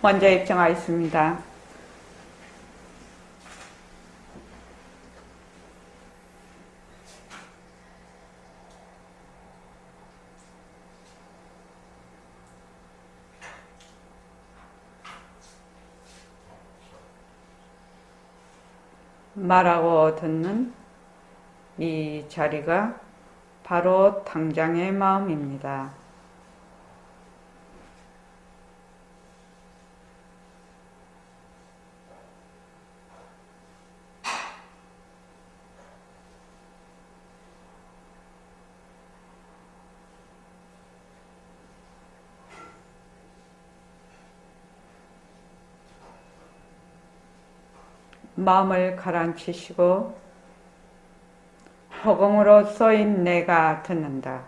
먼저 입장하겠습니다. 말하고 듣는 이 자리가 바로 당장의 마음입니다. 마음을 가라앉히시고 허공으로 쏘인 내가 듣는다.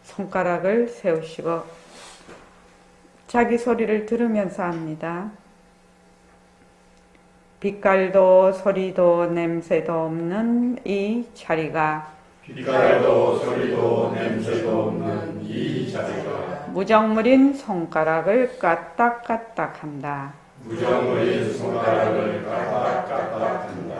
손가락을 세우시고 자기 소리를 들으면서 합니다. 빛깔도 소리도 냄새도 없는 이 자리가 빛깔도 소리도 냄새도 없는 이 자리가 무정물인 손가락을 까딱까딱한다. 무정물인 손가락을 까딱까딱한다.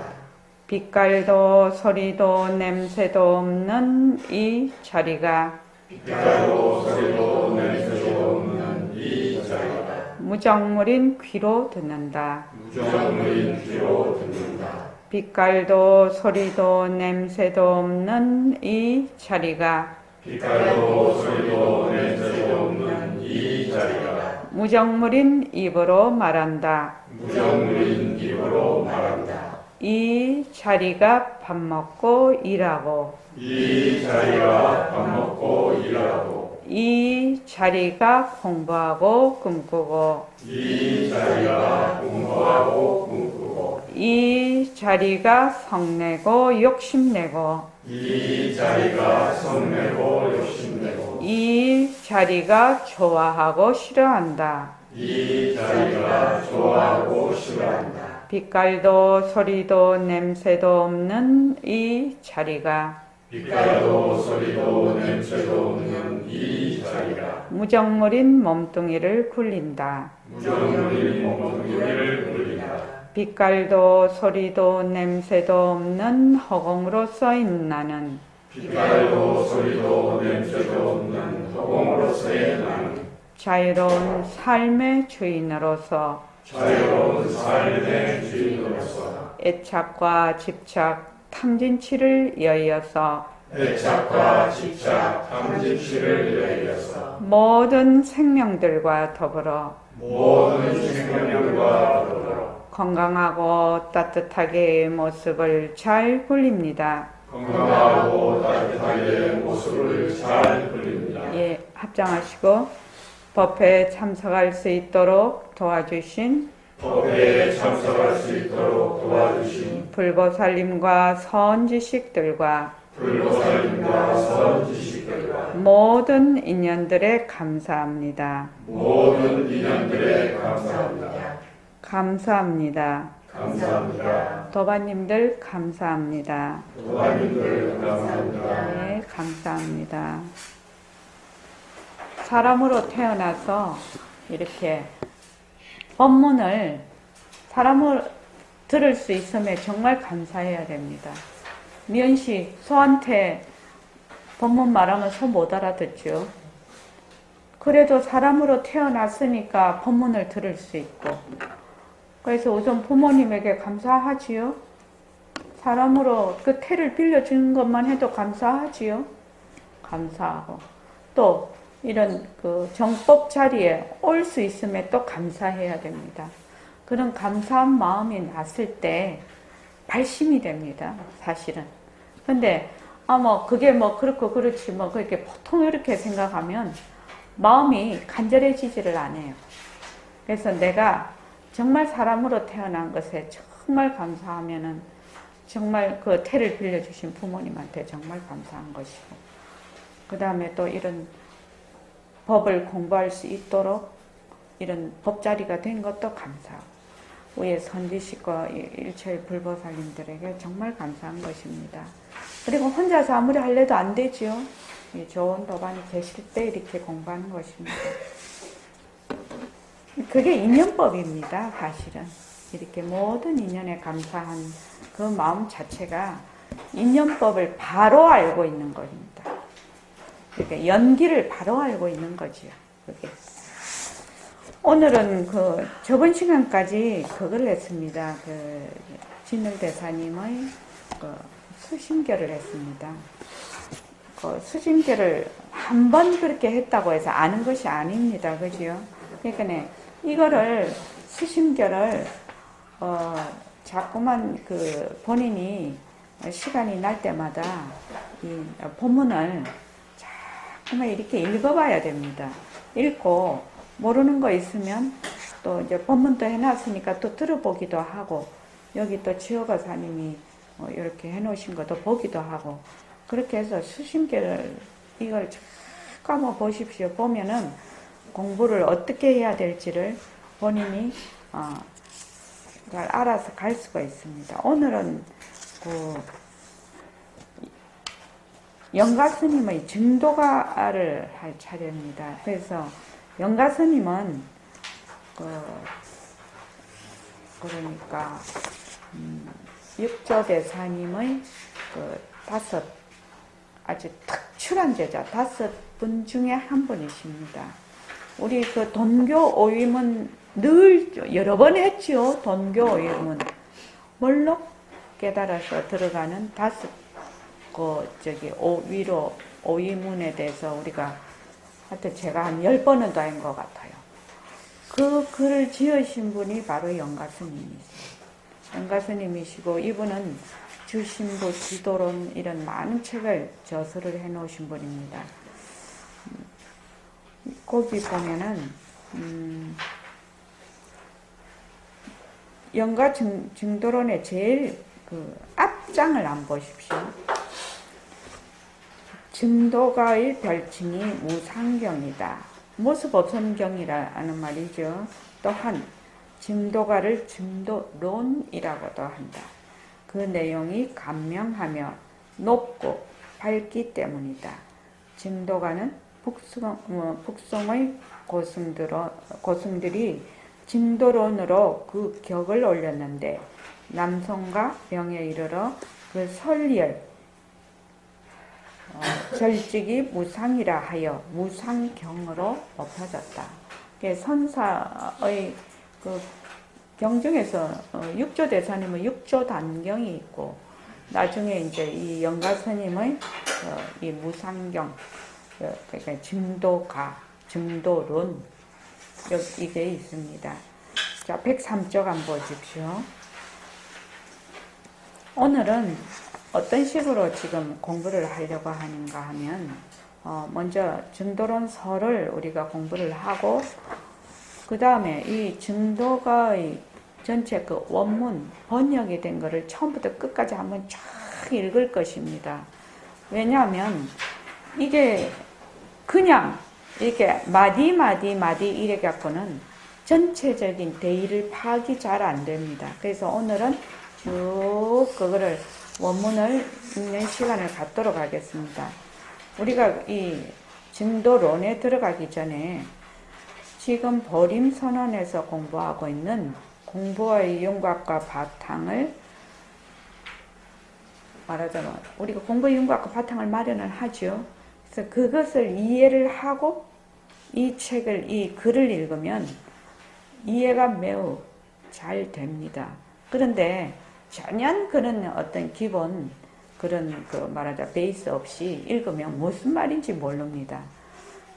빛깔도 소리도 냄새도 없는 이 자리가 빛깔도 소리도 냄새도 없는 이 자리가 무정물인 귀로 듣는다. 무정물인 귀로 듣는다. 빛깔도 소리도 냄새도 없는 이 자리가 빛깔도 소리도 냄새도 없는 이 자리가 무정물인 입으로 말한다. 무정물인 입으로 말한다. 이 자리가 밥 먹고 일하고 이 자리가 밥 먹고 일하고 이 자리가 공부하고 꿈꾸고 이 자리가 공부하고 꿈꾸고 이 자리가 성내고 욕심내고 이 자리가 성내고 욕심내고 이 자리가 좋아하고 싫어한다. 이 자리가 좋아하고 싫어한다. 빛깔도 소리도 냄새도 없는 이 자리가 빛깔도 소리도 냄새도 없는 이 자리가 무정물인 몸뚱이를 굴린다. 무정물인 몸뚱이를 굴린다. 빛깔도 소리도 냄새도 없는 허공으로 쏘인 나는 빛깔도 소리도 냄새도 없는 허공으로서의 나는 자유로운 삶의 주인으로서 자유로운 삶의 주인으로서 애착과 집착, 탐진치를 여의어서 애착과 집착, 탐진치를 여의어서 모든 생명들과 더불어 모든 생명들과 더불어 건강하고 따뜻하게 모습을 잘 굴립니다. 건강하고 따뜻하게 모습을 잘 굴립니다. 예, 합장하시고 법회에 참석할 수 있도록 도와주신 법회에 참석할 수 있도록 도와주신 불보살님과 선지식들과 불보살님과 선지식들과 모든 인연들에 감사합니다. 모든 인연들에 감사합니다. 감사합니다. 감사합니다. 도반님들 감사합니다. 도반님들 감사합니다. 네, 감사합니다. 사람으로 태어나서 이렇게 법문을 사람을 들을 수 있으면 정말 감사해야 됩니다. 미연씨, 소한테 법문 말하면 소 못 알아듣죠. 그래도 사람으로 태어났으니까 법문을 들을 수 있고, 그래서 우선 부모님에게 감사하지요. 사람으로 그 태를 빌려주는 것만 해도 감사하지요. 감사하고 또 이런 그 정법 자리에 올 수 있음에 또 감사해야 됩니다. 그런 감사한 마음이 났을 때 발심이 됩니다. 사실은. 근데 그게 그렇고 그렇지 그렇게 보통 이렇게 생각하면 마음이 간절해지지를 않아요. 그래서 내가 정말 사람으로 태어난 것에 정말 감사하면은 정말 그 태를 빌려주신 부모님한테 정말 감사한 것이고, 그 다음에 또 이런 법을 공부할 수 있도록 이런 법자리가 된 것도 감사하고 우리 선지식과 일체 불보살님들에게 정말 감사한 것입니다. 그리고 혼자서 아무리 할래도 안 되지요. 좋은 법안이 계실 때 이렇게 공부하는 것입니다. 그게 인연법입니다. 사실은 이렇게 모든 인연에 감사한 그 마음 자체가 인연법을 바로 알고 있는 겁니다. 그러니까 연기를 바로 알고 있는 거지요. 그게. 오늘은 저번 시간까지 그걸 했습니다. 진능대사님의 수심결을 했습니다. 수심결을 한 번 그렇게 했다고 해서 아는 것이 아닙니다. 그죠? 그러니까 이거를 수심결을 자꾸만 본인이 시간이 날 때마다 이 본문을 자꾸만 이렇게 읽어봐야 됩니다. 읽고 모르는 거 있으면 또 이제 본문도 해놨으니까 또 들어보기도 하고 여기 또 지어가사님이 이렇게 해놓으신 것도 보기도 하고 그렇게 해서 수심결을 이걸 자꾸 한번 보십시오. 보면은 공부를 어떻게 해야 될지를 본인이 잘 알아서 갈 수가 있습니다. 오늘은 영가스님의 증도가를 할 차례입니다. 그래서 영가스님은 그러니까 육조대사님의 아주 특출한 제자 5분 중에 한 분이십니다. 우리 돈교 오임은 늘 여러 번 했지요. 돈교 오임은 뭘로 깨달아서 들어가는 5 위로 오이문에 대해서 우리가 하여튼 제가 한 10번은 더 한 것 같아요. 그 글을 지으신 분이 바로 영가스님이세요. 영가스님이시고 이분은 주신부, 지도론 이런 많은 책을 저서를 해놓으신 분입니다. 거기 보면은 영가 증도론의 제일 앞장을 안 보십시오. 증도가의 별칭이 무상경이다. 모습없음경이라는 말이죠. 또한 증도가를 증도론이라고도 한다. 그 내용이 감명하며 높고 밝기 때문이다. 증도가는 북송의 고승들이 증도론으로 그 격을 올렸는데 남성과 명에 이르러 그 설리열 절직이 무상이라 하여 무상경으로 높아졌다. 선사의 경중에서 육조대사님의 육조단경이 있고 나중에 이제 이 영가스님의 이 무상경 그러니까 증도가, 증도론 이게 있습니다. 자, 103쪽 한번 보십시오. 오늘은 어떤 식으로 지금 공부를 하려고 하는가 하면 먼저 증도론서를 우리가 공부를 하고 그 다음에 이 증도가의 전체 원문 번역이 된 거를 처음부터 끝까지 한번 쫙 읽을 것입니다. 왜냐하면 이게 그냥 이렇게 마디 이래 갖고는 전체적인 대의를 파악이 잘 안 됩니다. 그래서 오늘은 쭉 그거를 원문을 읽는 시간을 갖도록 하겠습니다. 우리가 이 증도론에 들어가기 전에 지금 보림선언에서 공부하고 있는 공부의 윤곽과 바탕을 말하자면 우리가 공부의 윤곽과 바탕을 마련을 하죠. 그래서 그것을 이해를 하고 이 책을, 이 글을 읽으면 이해가 매우 잘 됩니다. 그런데 전혀 그런 어떤 기본 그런 말하자 베이스 없이 읽으면 무슨 말인지 모릅니다.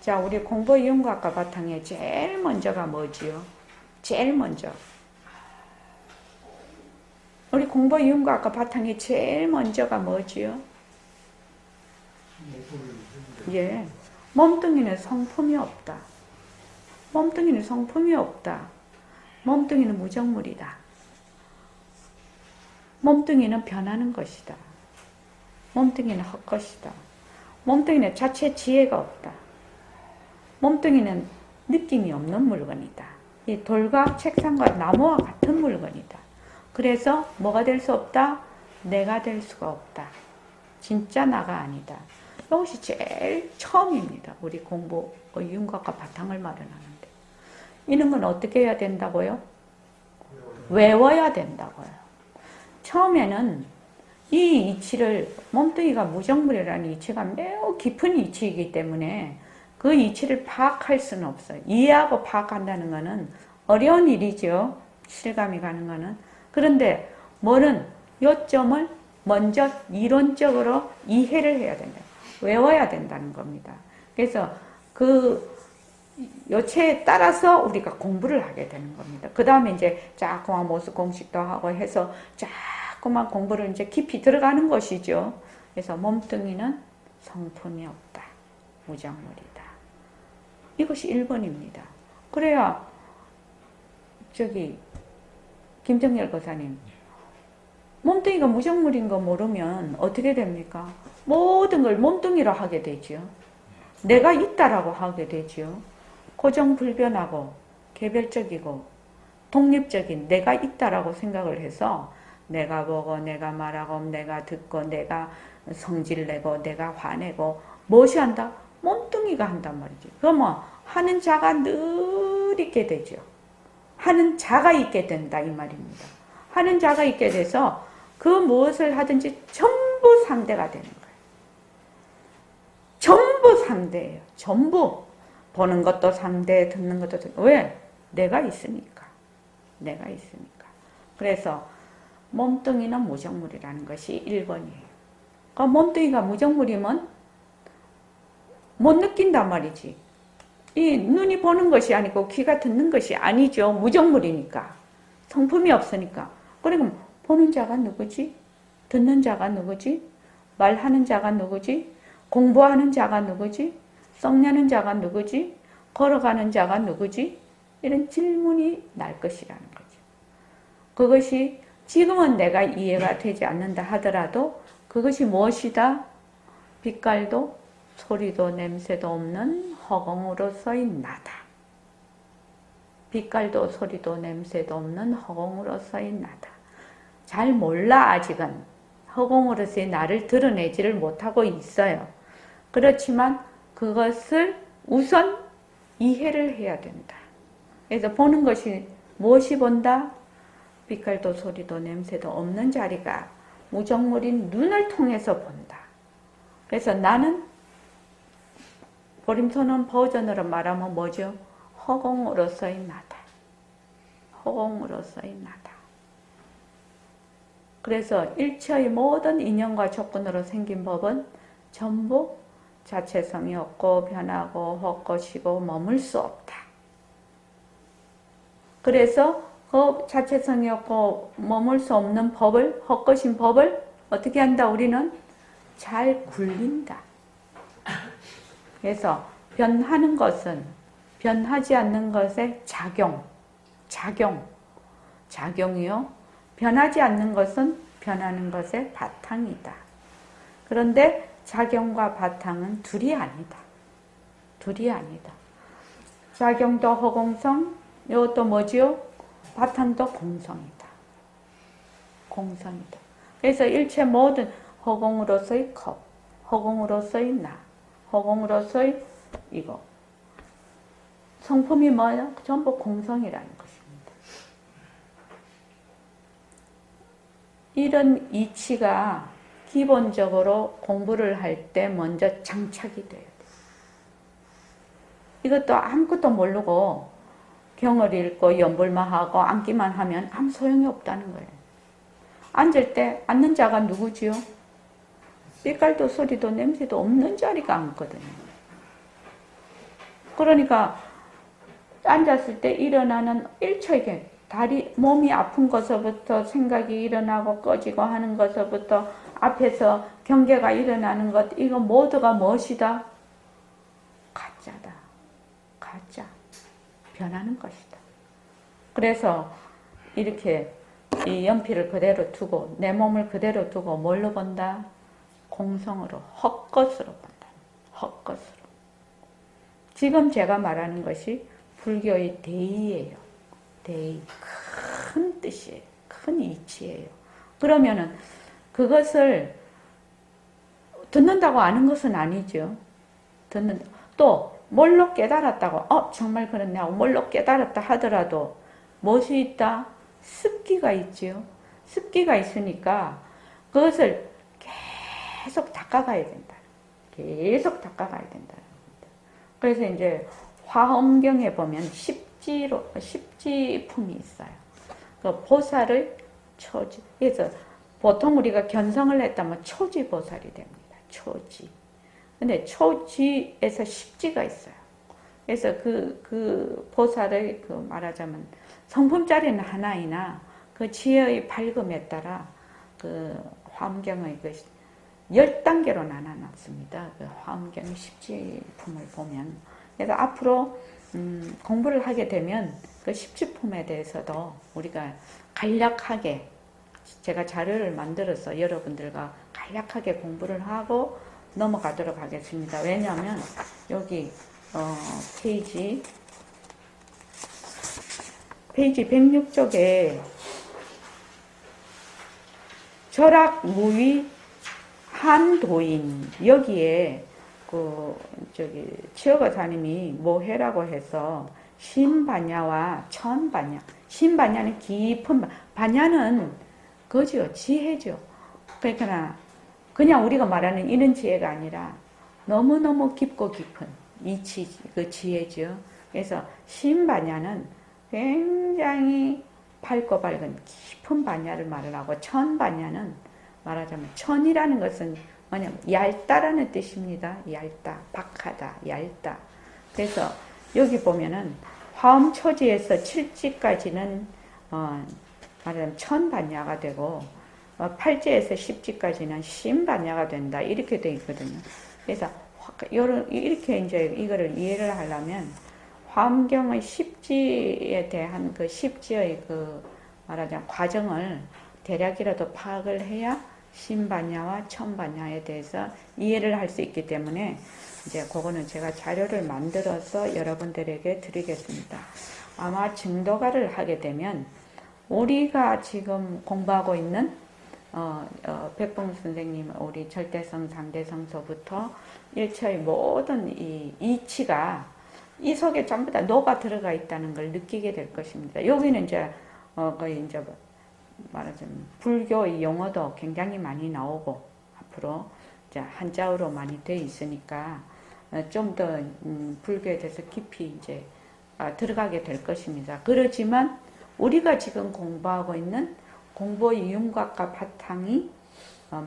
자, 우리 공부의 윤곽과 바탕에 제일 먼저가 뭐지요? 제일 먼저. 우리 공부의 윤곽과 바탕에 제일 먼저가 뭐지요? 예. 몸뚱이는 성품이 없다. 몸뚱이는 성품이 없다. 몸뚱이는 무정물이다. 몸뚱이는 변하는 것이다. 몸뚱이는 헛것이다. 몸뚱이는 자체 지혜가 없다. 몸뚱이는 느낌이 없는 물건이다. 이 돌과 책상과 나무와 같은 물건이다. 그래서 뭐가 될 수 없다? 내가 될 수가 없다. 진짜 나가 아니다. 이것이 제일 처음입니다. 우리 공부 윤곽과 바탕을 마련하는데. 이런 건 어떻게 해야 된다고요? 외워야 된다고요. 처음에는 이 이치를, 몸뚱이가 무정물이라는 이치가 매우 깊은 이치이기 때문에 그 이치를 파악할 수는 없어요. 이해하고 파악한다는 것은 어려운 일이죠. 실감이 가는 것은. 그런데 뭐는 요점을 먼저 이론적으로 이해를 해야 된다. 외워야 된다는 겁니다. 그래서 그 요체에 따라서 우리가 공부를 하게 되는 겁니다. 그 다음에 이제 자꾸만 모수 공식도 하고 해서 자꾸만 공부를 이제 깊이 들어가는 것이죠. 그래서 몸뚱이는 성품이 없다. 무정물이다. 이것이 1번입니다. 그래야 김정열 거사님, 몸뚱이가 무정물인 거 모르면 어떻게 됩니까? 모든 걸 몸뚱이로 하게 되죠. 내가 있다라고 하게 되죠. 고정불변하고 개별적이고 독립적인 내가 있다라고 생각을 해서 내가 보고 내가 말하고 내가 듣고 내가 성질내고 내가 화내고 무엇이 한다? 몸뚱이가 한단 말이지. 그러면 하는 자가 늘 있게 되죠. 하는 자가 있게 된다 이 말입니다. 하는 자가 있게 돼서 그 무엇을 하든지 전부 상대가 되는 거예요. 전부 상대예요. 전부. 보는 것도 상대, 듣는 것도 상대. 왜? 내가 있으니까. 내가 있으니까. 그래서 몸뚱이는 무정물이라는 것이 1번이에요. 그러니까 몸뚱이가 무정물이면 못 느낀단 말이지. 이 눈이 보는 것이 아니고 귀가 듣는 것이 아니죠. 무정물이니까. 성품이 없으니까. 그러니까 보는 자가 누구지? 듣는 자가 누구지? 말하는 자가 누구지? 공부하는 자가 누구지? 썩냐는 자가 누구지? 걸어가는 자가 누구지? 이런 질문이 날 것이라는 거죠. 그것이 지금은 내가 이해가 되지 않는다 하더라도 그것이 무엇이다? 빛깔도 소리도 냄새도 없는 허공으로서의 나다. 빛깔도 소리도 냄새도 없는 허공으로서의 나다. 잘 몰라 아직은. 허공으로서의 나를 드러내지를 못하고 있어요. 그렇지만 그것을 우선 이해를 해야 된다. 그래서 보는 것이 무엇이 본다? 빛깔도 소리도 냄새도 없는 자리가 무정물인 눈을 통해서 본다. 그래서 나는 보림소는 버전으로 말하면 뭐죠? 허공으로서의 나다. 허공으로서의 나다. 그래서 일체의 모든 인연과 조건으로 생긴 법은 전부 자체성이 없고 변하고 헛것이고 머물 수 없다. 그래서 그 자체성이 없고 머물 수 없는 법을, 헛것인 법을 어떻게 한다? 우리는 잘 굴린다. 그래서 변하는 것은 변하지 않는 것의 작용이요. 변하지 않는 것은 변하는 것의 바탕이다. 그런데 작용과 바탕은 둘이 아니다. 둘이 아니다. 작용도 허공성, 이것도 뭐지요? 바탕도 공성이다. 공성이다. 그래서 일체 모든 허공으로서의 컵, 허공으로서의 나, 허공으로서의 이거. 성품이 뭐야? 전부 공성이라는 것입니다. 이런 이치가 기본적으로 공부를 할 때 먼저 장착이 돼야 돼. 이것도 아무것도 모르고 경을 읽고 연불만 하고 앉기만 하면 아무 소용이 없다는 거예요. 앉을 때 앉는 자가 누구지요? 빛깔도 소리도 냄새도 없는 자리가 앉거든요. 그러니까 앉았을 때 일어나는 일초에게 다리, 몸이 아픈 것서부터 생각이 일어나고 꺼지고 하는 것서부터 앞에서 경계가 일어나는 것, 이거 모두가 무엇이다? 가짜다. 가짜. 변하는 것이다. 그래서 이렇게 이 연필을 그대로 두고 내 몸을 그대로 두고 뭘로 본다? 공성으로, 헛것으로 본다. 헛것으로. 지금 제가 말하는 것이 불교의 대의예요. 대의, 큰 뜻이에요. 큰 이치예요. 그러면은 그것을 듣는다고 아는 것은 아니죠. 또 뭘로 깨달았다고 정말 그렇네 하고 뭘로 깨달았다 하더라도 무엇이 있다? 습기가 있지요. 습기가 있으니까 그것을 계속 닦아가야 된다. 계속 닦아가야 된다. 그래서 이제 화엄경에 보면 십지품이 있어요. 그 보살을 초지. 그래서 보통 우리가 견성을 했다면 초지보살이 됩니다. 초지. 근데 초지에서 십지가 있어요. 그래서 그 보살의 말하자면 성품짜리는 하나이나 그 지혜의 밝음에 따라 그 화엄경의 10단계로 나눠놨습니다. 그 화엄경의 십지품을 보면. 그래서 앞으로 공부를 하게 되면 그 십지품에 대해서도 우리가 간략하게 제가 자료를 만들어서 여러분들과 간략하게 공부를 하고 넘어가도록 하겠습니다. 왜냐하면 여기 페이지 106쪽에 절악무위 한도인 여기에 치어가사님이 뭐 해라고 해서 신반야와 천반야. 신반야는 깊은 반야는 그죠, 지혜죠. 그러니까 그냥 우리가 말하는 이런 지혜가 아니라 너무너무 깊고 깊은 그 지혜죠. 그래서 신반야는 굉장히 밝고 밝은 깊은 반야를 말을 하고 천반야는 말하자면 천이라는 것은 뭐냐면 얇다라는 뜻입니다. 얇다, 박하다, 얇다. 그래서 여기 보면은 화엄초지에서 7지까지는 말하자면 천반야가 되고 8지에서 10지까지는 신반야가 된다. 이렇게 되어 있거든요. 그래서 이렇게 이제 이거를 이해를 하려면 화엄경의 10지에 대한 그 10지의 말하자면 과정을 대략이라도 파악을 해야 신반야와 천반야에 대해서 이해를 할 수 있기 때문에 이제 그거는 제가 자료를 만들어서 여러분들에게 드리겠습니다. 아마 증도가를 하게 되면 우리가 지금 공부하고 있는 백봉 선생님 우리 절대성 상대성서부터 일체의 모든 이 이치가 이 속에 전부 다 녹아 들어가 있다는 걸 느끼게 될 것입니다. 여기는 이제 거의 이제 말하자면 불교의 용어도 굉장히 많이 나오고 앞으로 이제 한자어로 많이 되어 있으니까 좀 더 불교에 대해서 깊이 이제 들어가게 될 것입니다. 그렇지만 우리가 지금 공부하고 있는 공부의 윤곽과 바탕이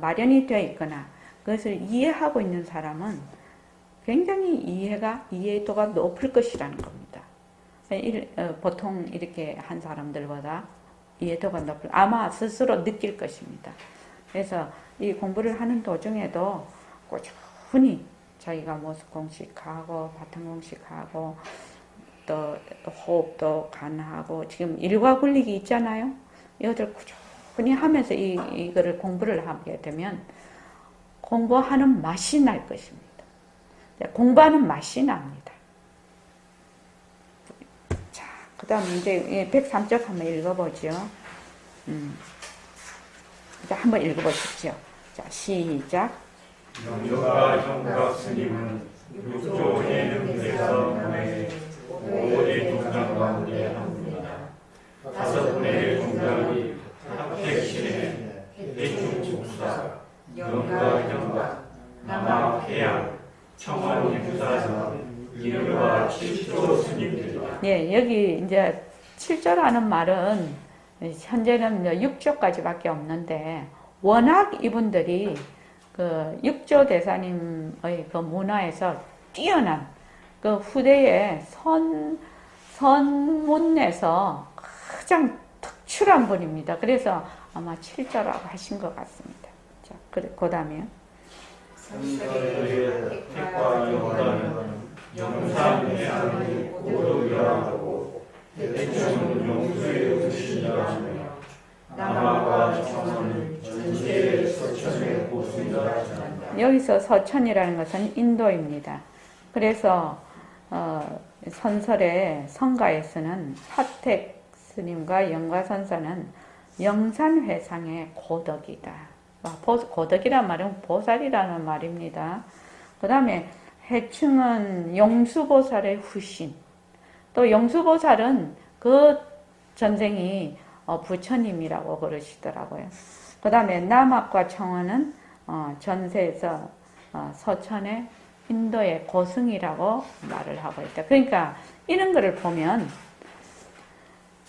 마련이 되어 있거나 그것을 이해하고 있는 사람은 굉장히 이해도가 높을 것이라는 겁니다. 보통 이렇게 한 사람들보다 이해도가 높을, 아마 스스로 느낄 것입니다. 그래서 이 공부를 하는 도중에도 꾸준히 자기가 모습 공식하고 바탕 공식하고 또 호흡도 간하고 지금 일과 굴리기 있잖아요. 이것들 꾸준히 하면서 이거를 공부를 하게 되면 공부하는 맛이 날 것입니다. 공부하는 맛이 납니다. 자, 그 다음에 이제 103쪽 한번 읽어보죠. 자, 한번 읽어보십시오. 자, 시작. 영조가 형각 스님은 육조 해능대서 문에 5대 동장 가운데 한 분이다. 5분의 동장이 합택신의 대충국사, 영가 형각, 남학 해양, 청원 유사선, 이름과 7조 스님들이다. 예, 여기 이제 7조라는 말은 현재는 6조까지밖에 없는데 워낙 이분들이 그 육조 대사님의 그 문화에서 뛰어난 그 후대의 선문에서 가장 특출한 분입니다. 그래서 아마 7조라고 하신 것 같습니다. 자, 그래, 그 다음에. 선설의 택과 영가는 영산해안의 고독이라고 대충 용수의 의신이라 하며 남학과 청원은 전체의 서천의 고수이라 전한다. 여기서 서천이라는 것은 인도입니다. 그래서 선설의 성가에서는 파텍스 스님과 영가선사는 영산회상의 고덕이다. 고덕이란 말은 보살이라는 말입니다. 그 다음에 해충은 용수보살의 후신. 또 용수보살은 그 전생이 부처님이라고 그러시더라고요. 그 다음에 남학과 청원은 전세에서 서천의 인도의 고승이라고 말을 하고 있다. 그러니까 이런 거를 보면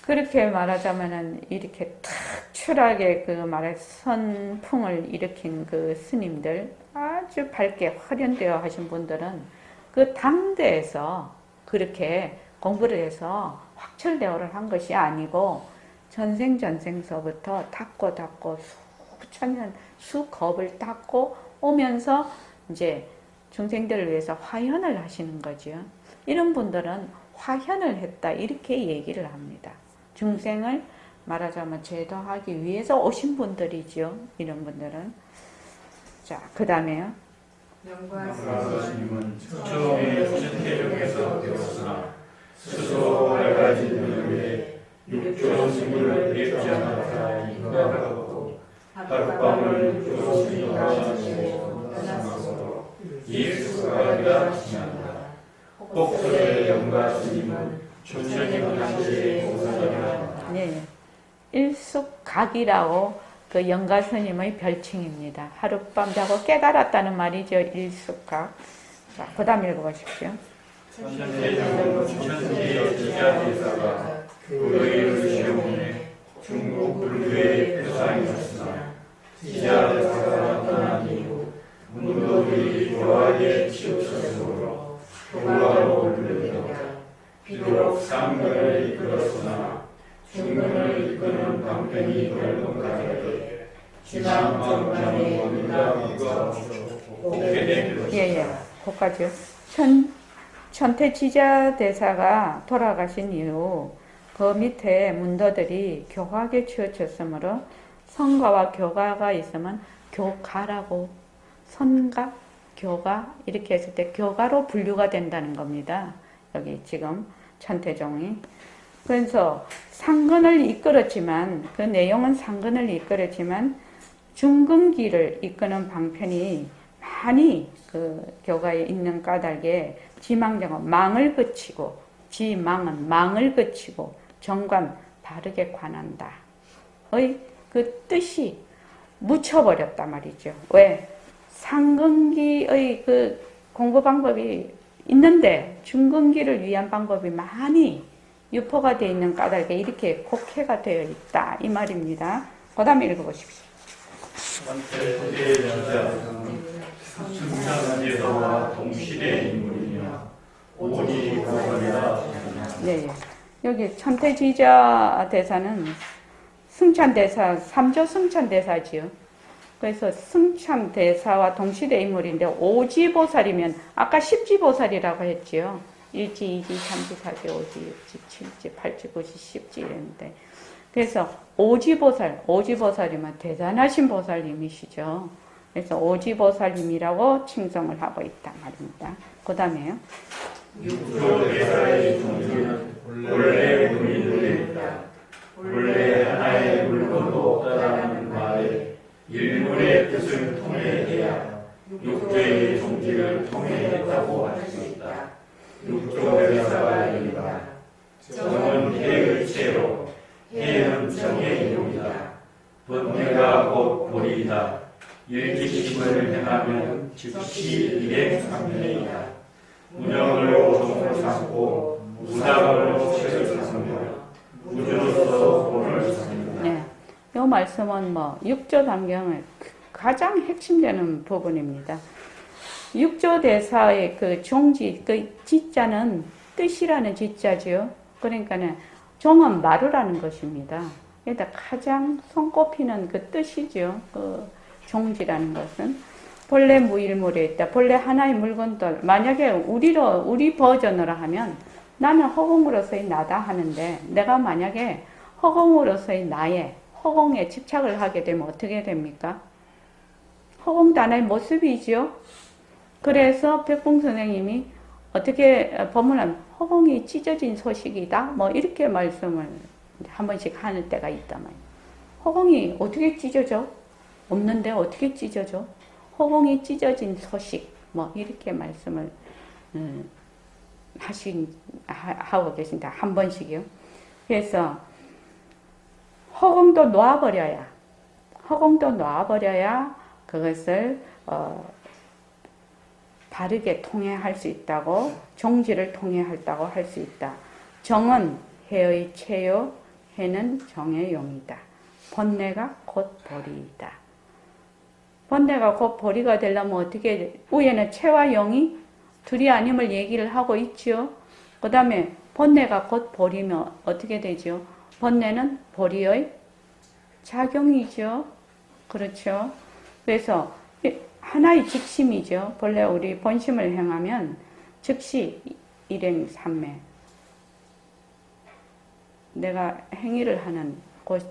그렇게 말하자면은 이렇게 탁출하게 그 말에 선풍을 일으킨 그 스님들, 아주 밝게 화련되어 하신 분들은 그 당대에서 그렇게 공부를 해서 확철대오를 한 것이 아니고 전생서부터 닦고 수천 년 수겁을 닦고 오면서 이제 중생들을 위해서 화현을 하시는 거죠. 이런 분들은 화현을 했다 이렇게 얘기를 합니다. 중생을 말하자면 제도하기 위해서 오신 분들이죠. 이런 분들은. 자, 그 다음에요. 영가스님은 처음에 천태력에서 되었으나 스스로 밝아진 이후에 육조 스님을 뵙지 않았다 인가하고 하룻밤을 육조 스님과 지내고 떠났으므로 일수각이라 칭한다. 꼭설의 영가스님은 조천이 당시의 보살이라. 네, 일숙각이라고 그 영가스님의 별칭입니다. 하룻밤 자고 깨달았다는 말이죠. 일숙각. 자, 그 다음 읽어보십시오. 천태종은 천지의 지자대사가 교의를 시험해 중국 불교의 표상이었으나 지자대사가 떠난 이후 문도들이 교화에 치우쳤으므로 교화로 불립니다. 비록 상근을 이끌었으나 중근을 이끄는 방편이 별동가에게 지난방편의 원인다기가 곱게 되었습니다. 예, 거기까지요. 천태지자 대사가 돌아가신 이후 그 밑에 문도들이 교각에 치우쳤으므로 선가와 교가가 있으면 교가라고, 선가, 교가 이렇게 했을 때 교가로 분류가 된다는 겁니다. 여기 지금 천태종이. 그래서 상근을 이끌었지만 그 내용은 상근을 이끌었지만 중근기를 이끄는 방편이 많이 그 교가에 있는 까닭에 지망정은 망을 그치고, 지망은 망을 그치고 정관 바르게 관한다. 의 그 뜻이 묻혀버렸단 말이죠. 왜? 상근기의 그 공부 방법이 있는데 중근기를 위한 방법이 많이 유포가 되어 있는 까닭에 이렇게 곡해가 되어 있다. 이 말입니다. 그 다음에 읽어보십시오. 승천대사와 동시대 인물이며 오직 보살이라. 네, 여기 천태지자 대사는 승찬대사, 삼조 승찬대사지요. 그래서 승찬대사와 동시대 인물인데 오지보살이면 아까 십지보살이라고 했지요. 1지, 2지, 3지, 4지, 5지, 6지, 7지, 8지, 9지, 10지 이랬는데 그래서 오지보살이면 대단하신 보살님이시죠. 그래서 오지보살님이라고 칭송을 하고 있단 말입니다. 그 다음에요. 육조대사의 종지는 원래 문인들에 있다. 원래 하나의 물건도 없다라는 말에 일물의 뜻을 통해야 육조의 종지를 통해했다고 할 수 있다. 육조대사가 이르다. 정은 해의 채로 해는 정의 이용이다. 번뇌가 곧 보리이다. 일기심을 행하면 즉시 일행삼명이다. 무명으로 종을 삼고 무상으로 책을 삼으며 무주로서 본을 삼는다. 네, 이 말씀은 육조 단경의 가장 핵심되는 부분입니다. 육조 대사의 그 종지, 그 지자는 뜻이라는 지자죠. 그러니까는 종은 마루라는 것입니다. 그러니까 가장 손꼽히는 그 뜻이죠. 그 종지라는 것은 본래 무일물에 있다. 본래 하나의 물건들. 만약에 우리 버전으로 하면 나는 허공으로서의 나다 하는데 내가 만약에 허공으로서의 나의 허공에 집착을 하게 되면 어떻게 됩니까? 허공도 하나의 모습이지요. 그래서 백봉 선생님이 어떻게 보면 허공이 찢어진 소식이다. 이렇게 말씀을 한 번씩 하는 때가 있다만 허공이 어떻게 찢어져? 없는데 어떻게 찢어져? 허공이 찢어진 소식 뭐 이렇게 말씀을 하고 계신다. 한 번씩이요. 그래서 허공도 놓아버려야 그것을 바르게 통해할 수 있다고, 종지를 통해한다고 할 수 있다. 정은 해의 체요, 해는 정의 용이다. 번뇌가 곧 보리이다. 번뇌가 곧 보리가 되려면 어떻게, 위에는 체와 영이 둘이 아님을 얘기를 하고 있지요. 그 다음에 번뇌가 곧 보리면 어떻게 되죠? 번뇌는 보리의 작용이죠. 그렇죠. 그래서 하나의 직심이죠. 본래 우리 본심을 행하면 즉시 일행 삼매, 내가 행위를 하는 곳,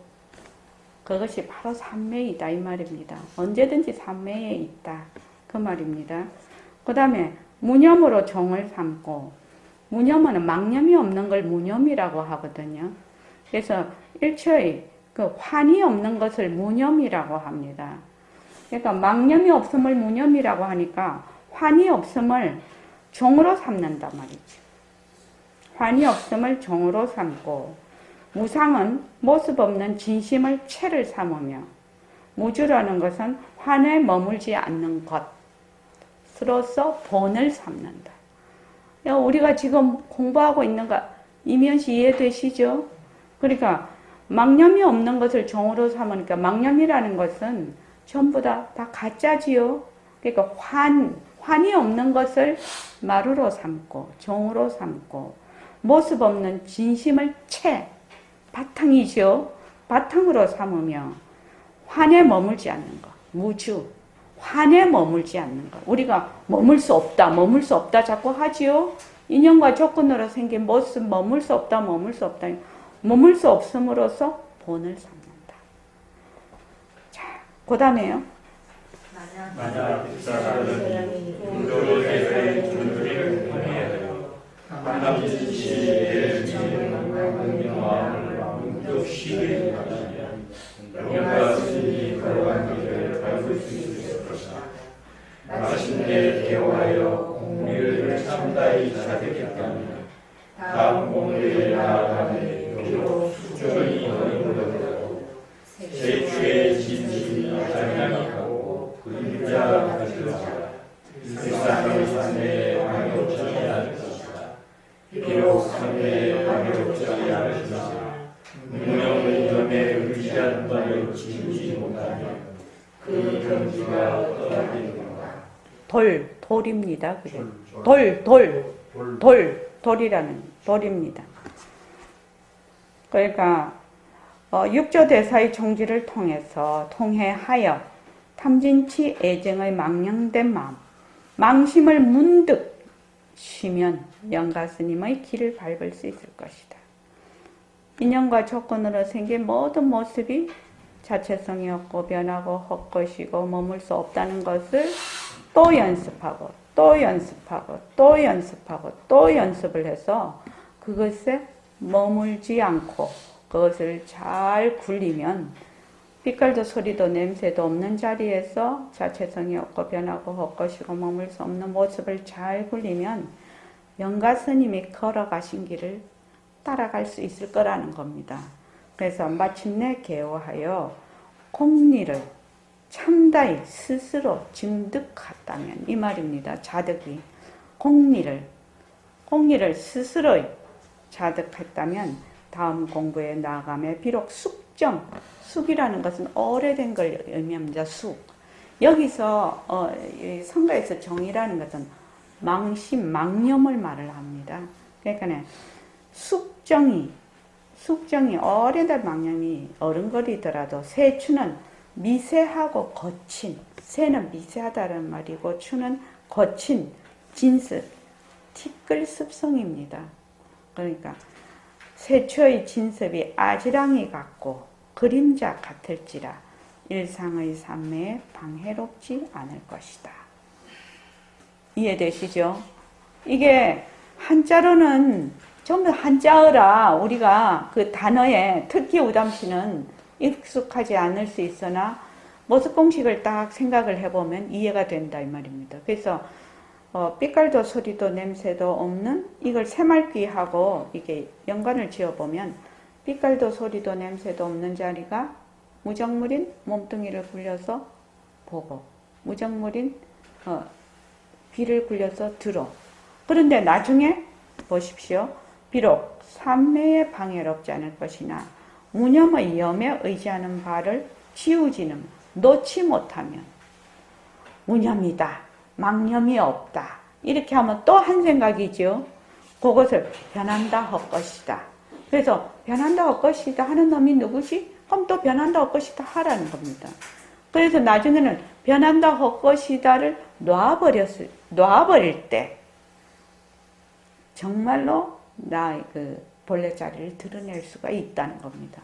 그것이 바로 삼매이다 이 말입니다. 언제든지 삼매에 있다 그 말입니다. 그 다음에 무념으로 종을 삼고, 무념은 망념이 없는 걸 무념이라고 하거든요. 그래서 일초의 그 환이 없는 것을 무념이라고 합니다. 그러니까 망념이 없음을 무념이라고 하니까 환이 없음을 종으로 삼는단 말이죠. 환이 없음을 종으로 삼고, 무상은 모습 없는 진심을 체를 삼으며, 무주라는 것은 환에 머물지 않는 것으로서 본을 삼는다. 우리가 지금 공부하고 있는 거 이면시 이해되시죠? 그러니까 망념이 없는 것을 종으로 삼으니까, 망념이라는 것은 전부 다 가짜지요. 그러니까 환이 없는 것을 마루로 삼고 종으로 삼고, 모습 없는 진심을 바탕이죠. 바탕으로 삼으며 환에 머물지 않는 것, 무주, 환에 머물지 않는 것. 우리가 머물 수 없다 자꾸 하지요. 인연과 조건으로 생긴 모습, 머물 수 없다. 머물 수 없음으로써 본을 삼는다. 자, 그 다음에요. 만약 그 사람이 우주의 존재를 통하여 하나님 지혜를 지는 마음을 문득시게 하시면 영과 스님이 걸어간길을 밟을 수 있을 것이다. 마침내 대화하여 공리를 참다히 자득했다면 다음 공리에 나아가는 비록 수준이 어려우더라도 세추의 진심이 가장하고 그림자 같으라. 세상의 삶에 방해없지 않을 것이다. 비록 삶에 방해없지 않을 것이다. 무명의 점에 의지한 바를 지우지 못하면 그 경지가 떠나겠는가. 돌입니다. 그게. 돌입니다. 그러니까 육조대사의 종지를 통해하여 탐진치 애정의 망령된 마음, 망심을 문득 쉬면 영가스님의 길을 밟을 수 있을 것이다. 인연과 조건으로 생긴 모든 모습이 자체성이 없고 변하고 헛것이고 머물 수 없다는 것을 또 연습하고 또 연습을 해서 그것에 머물지 않고 그것을 잘 굴리면, 빛깔도 소리도 냄새도 없는 자리에서 자체성이 없고 변하고 헛것이고 머물 수 없는 모습을 잘 굴리면 영가 스님이 걸어가신 길을 따라갈 수 있을 거라는 겁니다. 그래서 마침내 개호하여 공리를 참다히 스스로 증득했다면 이 말입니다. 자득이 공리를 스스로 자득했다면 다음 공부에 나아가며 비록 숙이라는 것은 오래된 걸 의미합니다. 여기서 성가에서 정이라는 것은 망념을 말을 합니다. 그러니까 숙정이 오래된 망념이 어른거리더라도 세추는 미세하고 거친, 새는 미세하다는 말이고 추는 거친 진습, 티끌 습성입니다. 그러니까 세추의 진습이 아지랑이 같고 그림자 같을지라 일상의 삶에 방해롭지 않을 것이다. 이해되시죠? 이게 한자로는 전부 한자어라 우리가 그 단어에 특히 우담시는 익숙하지 않을 수 있으나 모습 공식을 딱 생각을 해보면 이해가 된다 이 말입니다. 그래서 삐깔도 소리도 냄새도 없는 이걸 새말귀하고 이게 연관을 지어보면 삐깔도 소리도 냄새도 없는 자리가 무정물인 몸뚱이를 굴려서 보고 무정물인 귀를 굴려서 들어. 그런데 나중에 보십시오. 비록 삼매에 방해롭지 않을 것이나 무념의 염에 의지하는 바를 지우지는 놓지 못하면 무념이다. 망념이 없다. 이렇게 하면 또 한 생각이죠. 그것을 변한다 헛것이다. 그래서 변한다 헛것이다 하는 놈이 누구지? 그럼 또 변한다 헛것이다 하라는 겁니다. 그래서 나중에는 변한다 헛것이다를 놔버릴 때 정말로 나의 그 본래 자리를 드러낼 수가 있다는 겁니다.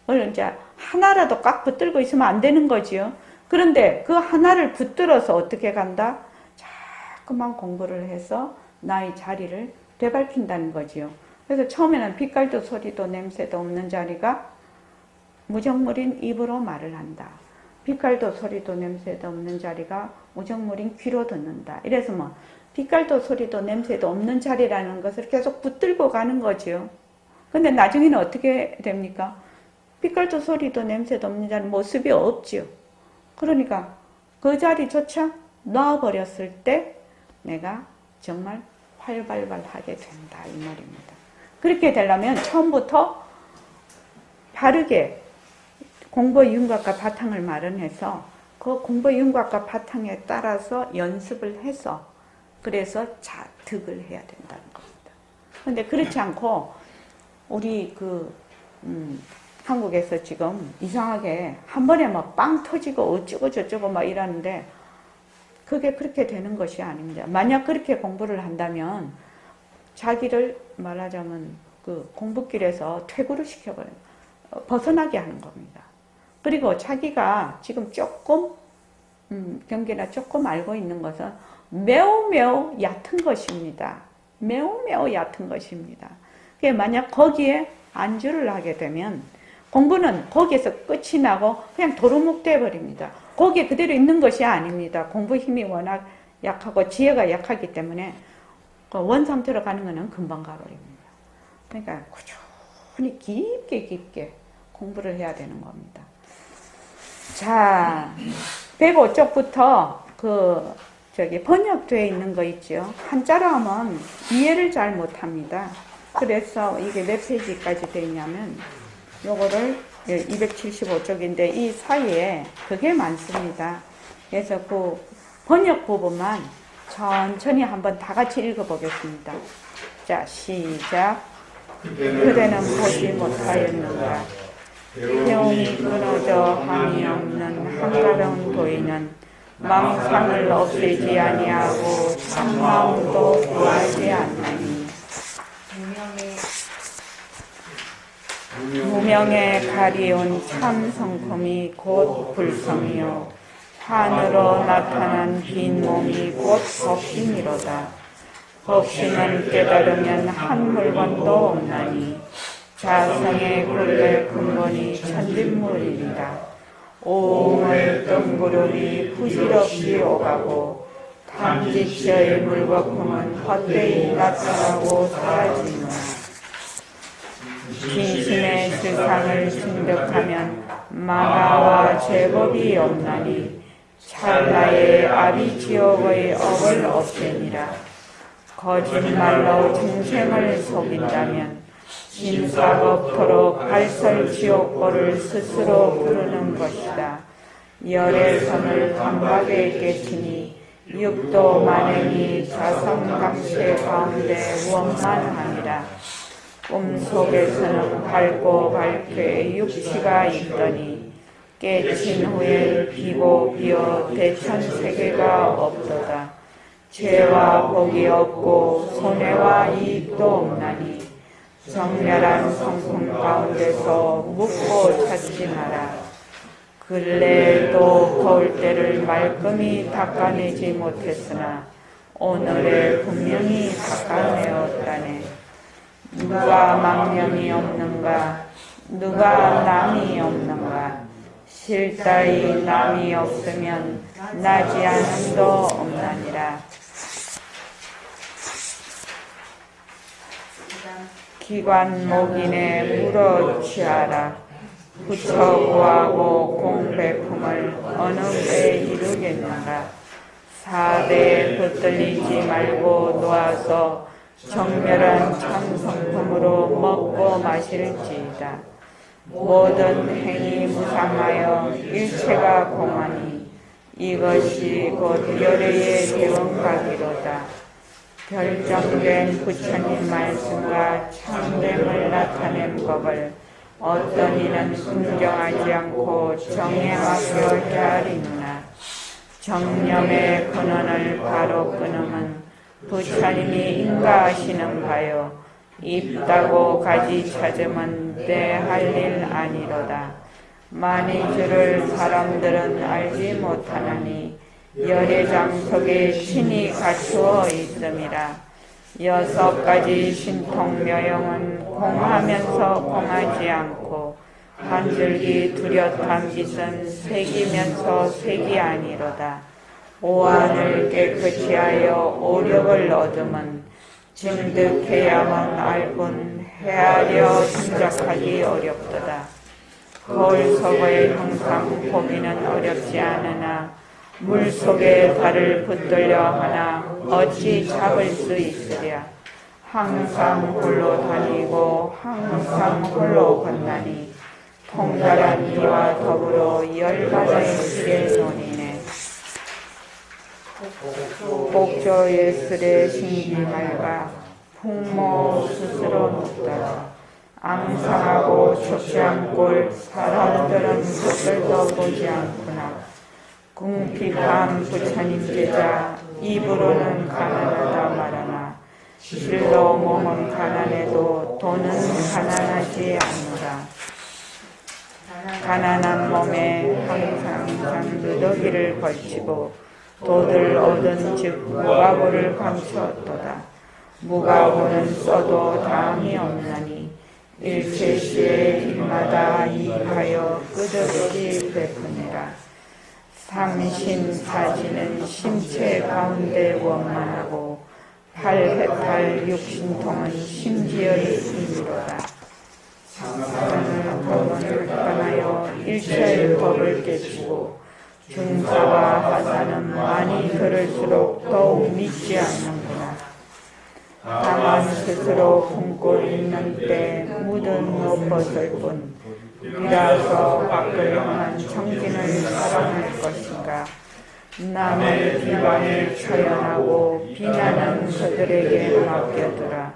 물론 이제 하나라도 꽉 붙들고 있으면 안 되는 거지요. 그런데 그 하나를 붙들어서 어떻게 간다? 자꾸만 공부를 해서 나의 자리를 되밟힌다는 거지요. 그래서 처음에는 빛깔도 소리도 냄새도 없는 자리가 무정물인 입으로 말을 한다. 빛깔도 소리도 냄새도 없는 자리가 무정물인 귀로 듣는다. 이래서 뭐 빛깔도 소리도 냄새도 없는 자리라는 것을 계속 붙들고 가는 거지요. 근데 나중에는 어떻게 됩니까? 빛깔도 소리도 냄새도 없는 자리 모습이 없지요. 그러니까 그 자리조차 놔버렸을 때 내가 정말 활발하게 된다 이 말입니다. 그렇게 되려면 처음부터 바르게 공부의 윤곽과 바탕을 마련해서 그 공부의 윤곽과 바탕에 따라서 연습을 해서 그래서 득을 해야 된다는 겁니다. 그런데 그렇지 않고 우리 한국에서 지금 이상하게 한 번에 막 빵 터지고 어쩌고 저쩌고 막 이러는데 그게 그렇게 되는 것이 아닙니다. 만약 그렇게 공부를 한다면 자기를 말하자면 그 공부길에서 퇴구를 시켜버려요. 벗어나게 하는 겁니다. 그리고 자기가 지금 조금 경계나 조금 알고 있는 것은 매우 얕은 것입니다. 매우 얕은 것입니다. 만약 거기에 안주를 하게 되면 공부는 거기에서 끝이 나고 그냥 도루묵돼 버립니다. 거기에 그대로 있는 것이 아닙니다. 공부 힘이 워낙 약하고 지혜가 약하기 때문에 원 상태로 가는 것은 금방 가버립니다. 그러니까 꾸준히 깊게 공부를 해야 되는 겁니다. 자, 105쪽부터 번역되어 있는 거 있죠. 한자로 하면 이해를 잘 못합니다. 그래서 이게 몇 페이지까지 되어 있냐면 요거를 275쪽인데 이 사이에 그게 많습니다. 그래서 그 번역 부분만 천천히 한번 다 같이 읽어보겠습니다. 자, 시작. 그대는 보지 못하였는가. 배움이 끊어져 함이 없는 한가로운 도인은 망상을 없애지 아니하고 참마음도 구하지 않나니 무명에 가리운 참 성품이 곧 불성이요 환으로 나타난 빈 몸이 곧 법심이로다. 법심은 깨달으면 한 물건도 없나니 자성의 굴레 근본이 천진물이리라. 오음의 뜬구름이 부질없이 오가고 탐지처의 물거품은 헛되이 나타나고 사라지노라. 진심의 실상을 증득하면 만화와 제법이 없나니 찰나의 아비지옥의 업을 없애니라. 거짓말로 중생을 속인다면 진사법토록 발설지옥고를 스스로 부르는 것이다. 열의 선을 감각에 깨치니 육도 만행이 자성감체 가운데 원만하니라. 꿈속에서는 밝고 밝게 육치가 있더니 깨친 후에 비고 비어 대천세계가 없도다. 죄와 복이 없고 손해와 이익도 없나니 정렬한 성품 가운데서 묻고 찾지 마라. 근래에도 거울대를 말끔히 닦아내지 못했으나 오늘에 분명히 닦아내었다네. 누가 망령이 없는가? 누가 남이 없는가? 실다이 남이 없으면 나지 않음도 없나니라. 기관 목인에 물어 취하라. 부처 구하고 공배품을 어느 때 이루겠는가? 4대에 붙들리지 말고 놓아서 정멸한 참성품으로 먹고 마실지이다. 모든 행위 무상하여 일체가 공하니 이것이 곧 열애의 대원각이로다. 결정된 부처님 말씀과 참됨을 나타낸 법을 어떤 이는 긍정하지 않고 정에 맡겨 헤아리누나 정념의 근원을 바로 끊으면 부처님이 인가하시는 바요 입다고 가지 찾으면 내 할 일 아니로다. 만이 주를 사람들은 알지 못하나니 열애장 속에 신이 갖추어 있음이라. 6가지 신통묘용은 공하면서 공하지 않고 한 줄기 뚜렷한 빛은 색이면서 색이 아니로다. 오한을 깨끗이 하여 오력을 얻으면 증득해야만 알뿐 헤아려 짐작하기 어렵도다. 거울 속의 항상 보기는 어렵지 않으나 물속에 발을 붙들려 하나 어찌 잡을 수 있으랴. 항상 홀로 다니고 항상 홀로 건나니 통달한 이와 더불어 열반의 실의 논이네. 복조 예술의 신기말과 풍모 스스로 높다. 앙상하고 초시한 꼴 사람들은 그들도 보지 않구나. 궁핍한 부처님 제자 입으로는 가난하다 말하나 실로 몸은 가난해도 돈은 가난하지 않노라. 가난한 몸에 항상 장누더기를 걸치고 도들 얻은 즉 무가고를 감추었도다. 무가고는 써도 다음이 없나니 일체시에 일마다 이익하여 끝없이 베푸니라. 삼신사지는 신체 가운데 원만하고 팔회팔 육신통은 심지어의 힘이로다. 상사는 법을 떠나여 일체의 법을 깨치고 중사와 하사는 많이 들을수록 더욱 믿지 않는구나. 다만 스스로 품고 있는 때 묻은 옷벗을 뿐 비라서 밖을 향한 청진을 사랑할 것인가. 남의 비방에 처연하고 비난은 그들에게 맡겨두라.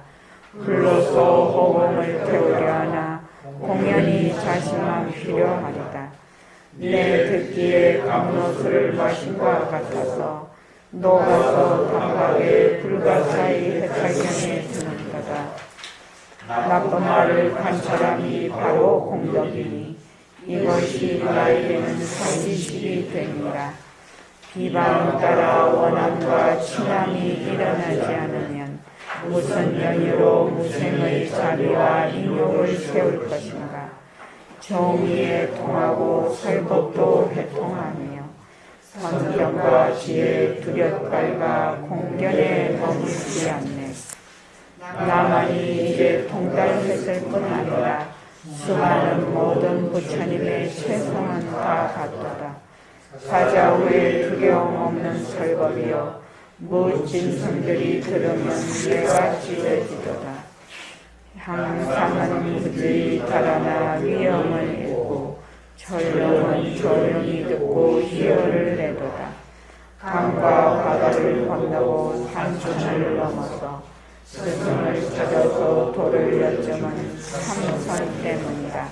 불로서 허공을 태우려 하나 공연히 자신만 필요하리다. 내 듣기에 감로수를 마신 것 같아서 녹아서 단박에 불가사의 해탈경에 드는 거다. 나쁜 말을 관찰함이 바로 공덕이니 이것이 나에게는 사지식이 되니라. 비방에 따라 원함과 친함이 일어나지 않으면 무슨 연유로 무생의 자비와 인욕을 세울 것인가. 정의에 통하고 설법도 회통하며 선경과 지혜 두렵발과 공견에 머물지 않네. 나만이 이제 통달했을 뿐 아니라 수많은 모든 부처님의 최성은 다 같도다. 사자후에 두려움 없는 설법이요 멋진 성들이 들으면 내가 찢어지도다. 항상은 무지히 달아나 위험을 잃고 전령은 조용히 듣고 희열을 내도다. 강과 바다를 건너고 산천을 넘어서 스승을 찾아서 도를 여쭌은 삼선 때문이라.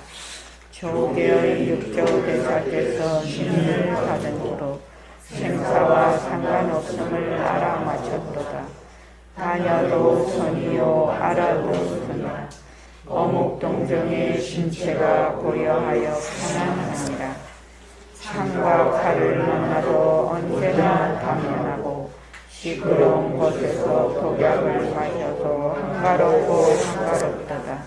조계의 육조 대사께서 신인을 받은 후로 생사와 상관없음을 알아맞혔도다. 다녀도 선이요 알아도 선이라. 어묵동정의 신체가 고요하여 편안하니라. 창과 칼을 만나도 언제나 당연하고 시끄러운 곳에서 독약을 마셔서 한가롭고 한가롭도다.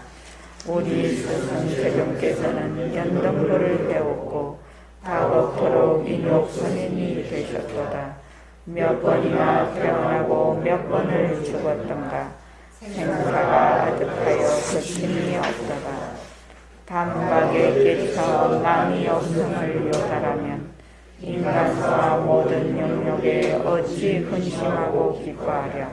우리 스승 세존께서는 연등부를 배웠고 다각토록 인욕 선인이 되셨도다. 몇 번이나 태어나고 몇 번을 죽었던가. 생사가 아득하여 그침이 없도다. 단박에 끼쳐 남이 없음을 요달하면 인간과 모든 영역에 어찌 근심하고 기뻐하랴.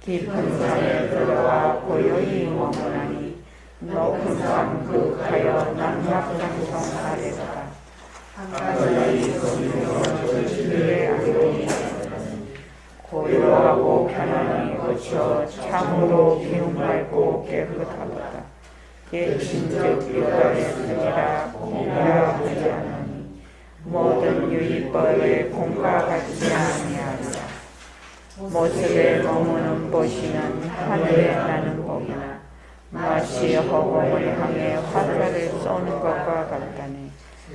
깊은 산에 들어와 고요히 머무나니 높은 산 극하여 낙락장성 아래로다. 고요하고 편안히 그쳐 참으로 기운 맑고 깨끗하도다. 예친즉 유다였으니라 공이라 하지 않으니 모든 유의법에 공과같지 아니하리라. 모습에 머무는 보시는 하늘에 나는 복이나 마치 허공을 향해 화살을 쏘는 것과 같다네.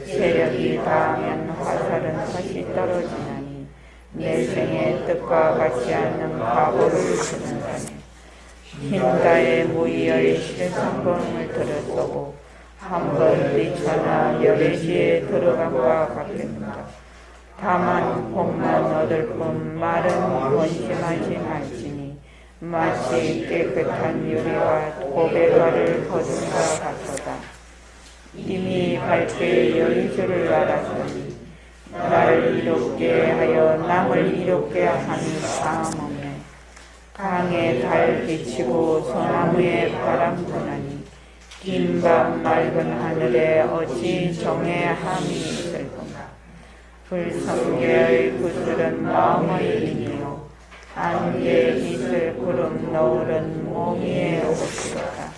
세력이 다하면 화살은 다시 떨어지나니 내 생의 뜻과 같지 않는 과보를 주는다네. 흰다의 무의의 실상봉을 들었고 한번 미쳐나 열애지에 들어간과 같습니다. 다만 복만 얻을 뿐 말은 권심하지 말지니 마치 깨끗한 유리와 고배가를 거둔과 같도다. 이미 밝게 여의주를 알았으니 나를 이롭게 하여 남을 이롭게 하니 다음없네. 강에 달 비치고 소나무에 바람 부나니 긴 밤 맑은 하늘에 어찌 정의 함이 있을까. 불성계의 구슬은 마음의 인이요 안개에 있을 구름 너울은 몸위에 옷이로다.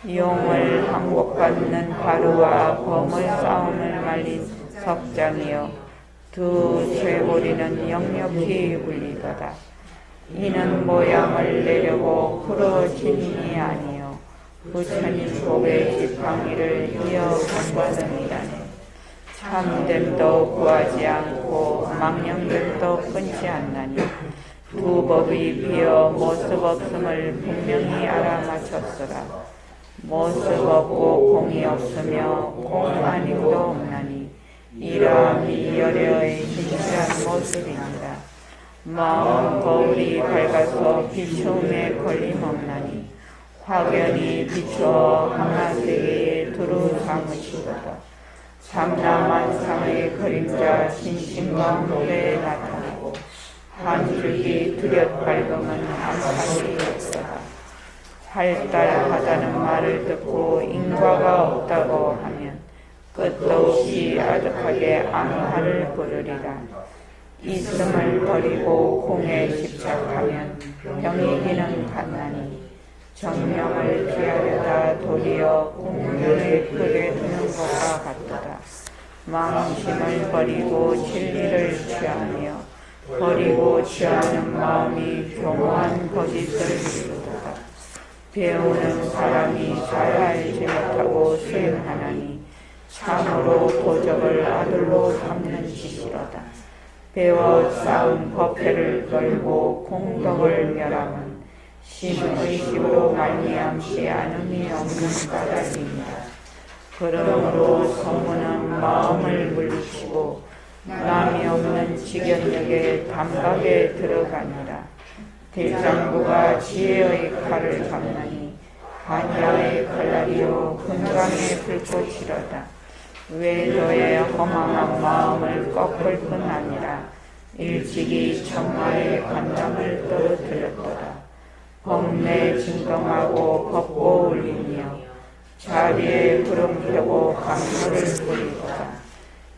용을 항복받는 바루와 범을 싸움을 말린 석장이요 두 쇠고리는 역력히 울리도다. 이는 모양을 내려고 풀어지니 아니요 부처님 복의 지팡이를 이어 건받음이라네. 참됨도 구하지 않고 망령됨도 끊지 않나니 두 법이 비어 모습 없음을 분명히 알아맞혔으라. 모습 없고 공이 없으며 공 아님도 없나니 이러함이 열애의 진실한 모습이니라. 마음 거울이 밝아서 비추음에 걸림없나니 확연히 비추어 하나세계에 두루 삼으시도다. 삼라만상의 그림자 진심 가운데 나타나고 한 줄기 뚜렷 밝으면 암살이 없도다. 할달하다는 말을 듣고 인과가 없다고 하면 끝도 없이 아득하게 암화를 부르리라. 있음을 버리고 공에 집착하면 병이기는 같나니 정명을 피하려다 도리어 공명에 끌에 드는 것과 같도다. 망심을 버리고 진리를 취하며 버리고 취하는 마음이 교묘한 거짓을 이루도다. 배우는 사람이 잘 알지 못하고 수행하나니 참으로 도적을 아들로 삼는 짓이로다. 배워 쌓은 법회를 걸고 공덕을 멸함은 심의식으로 말미암지 않음이 없는 까닭입니다. 그러므로 성문은 마음을 물리치고 남이 없는 직연역에 단박에 들어가니라. 대장부가 지혜의 칼을 잡나니 한야의 칼날이요 금강의 불꽃이로다. 외도의 허망한 마음을 꺾을 뿐 아니라 일찍이 청마의 관담을 떨어뜨렸도다. 법내 진동하고 법고 울리며 자리에 구름 펴고 강물을 부리도다.